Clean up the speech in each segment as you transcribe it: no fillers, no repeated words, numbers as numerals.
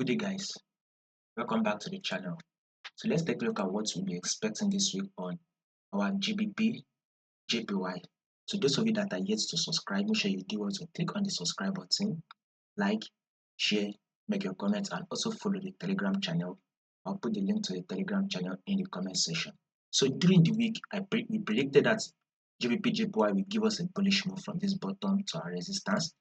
Good day, guys. Welcome back to the channel. So let's take a look at what we'll be expecting this week on our GBPJPY. So those of you that are yet to subscribe, make sure you do also click on the subscribe button, like, share, make your comments, and also follow the Telegram channel. I'll put the link to the Telegram channel in the comment section. So during the week, we predicted that GBPJPY will give us a bullish move from this bottom to our resistance.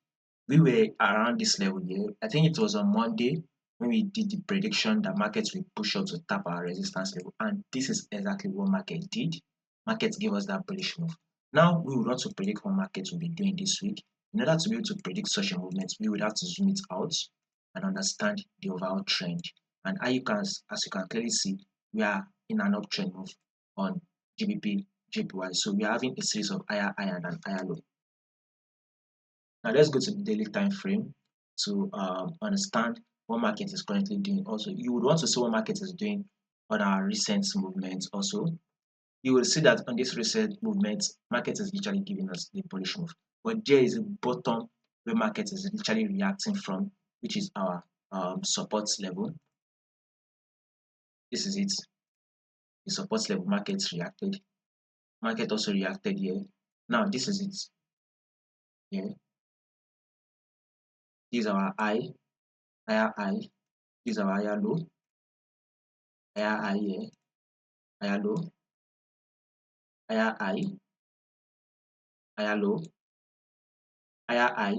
We were around this level here. I think it was on Monday when we did the prediction that markets will push up to tap our resistance level, and this is exactly what market did. Markets gave us that bullish move. Now we would want to predict what markets will be doing this week. In order to be able to predict such a movement, we would have to zoom it out and understand the overall trend. And as you can clearly see, we are in an uptrend move on GBPJPY. So we are having a series of higher high and an higher low. Now let's go to the daily time frame to understand what market is currently doing. Also, you would want to see what market is doing on our recent movements. Also, you will see that on this recent movement, market is literally giving us the bullish move. But there is a bottom where market is literally reacting from, which is our support level. This is it. The support level market reacted. Market also reacted here. Now this is it. Here. These are our higher high. These are our higher low. Higher high here. Higher low. Higher high. Higher low. Higher high.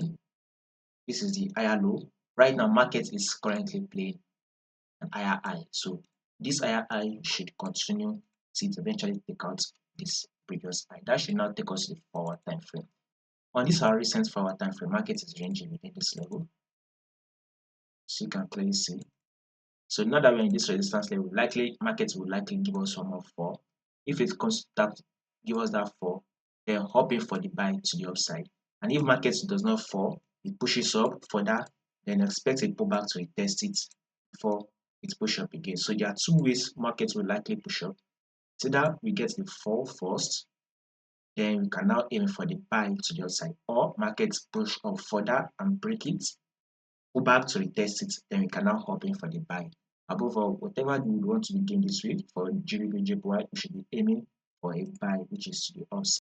This is the higher low. Right now, market is currently playing an higher high. So this higher high should continue to eventually take out this previous high. That should now take us to the forward time frame. On this our recent forward time frame, market is ranging within this level. So you can clearly see. So now that we're in this resistance level, market will likely give us some more fall. If it comes to that, give us that fall, then hop in for the buy to the upside. And if market does not fall, it pushes up further, then expect a pullback to retest it before it push up again. So there are two ways markets will likely push up. So that we get the fall first, then we can now aim for the buy to the upside, or markets push up further and break it, pull back to retest it, then we can now hop in for the buy. Above all, whatever we want to begin this week for GBPJPY, we should be aiming for a buy which is to the upside.